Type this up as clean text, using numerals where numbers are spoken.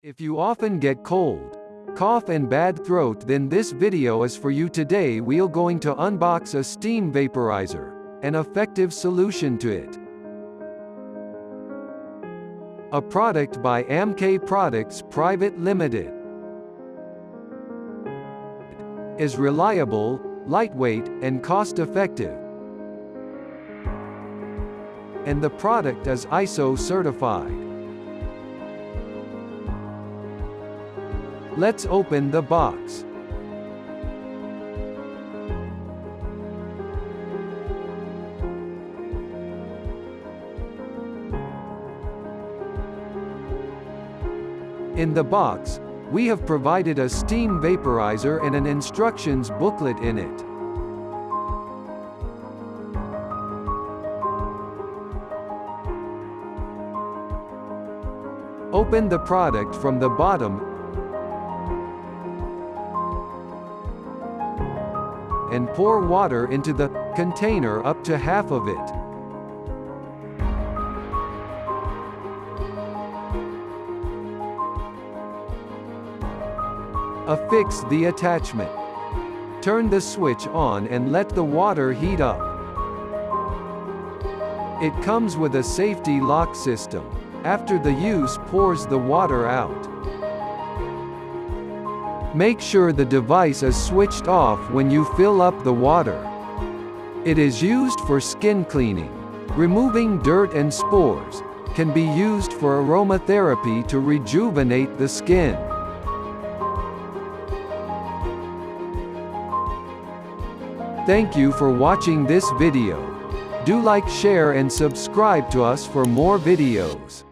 If you often get cold, cough and bad throat, then this video is for you. Today we're going to unbox a steam vaporizer, an effective solution to it. A product by Amkay Products Pvt Limited. Is reliable, lightweight, and cost-effective. And the product is ISO certified. Let's open the box. In the box, we have provided a steam vaporizer and an instructions booklet in it. Open the product from the bottom and pour water into the container up to half of it. Affix the attachment. Turn the switch on and let the water heat up. It comes with a safety lock system. After the use, pours the water out. Make sure the device is switched off when you fill up the water. It is used for skin cleaning, removing dirt and spores, can be used for aromatherapy to rejuvenate the skin. Thank you for watching this video. Do like, share and subscribe to us for more videos.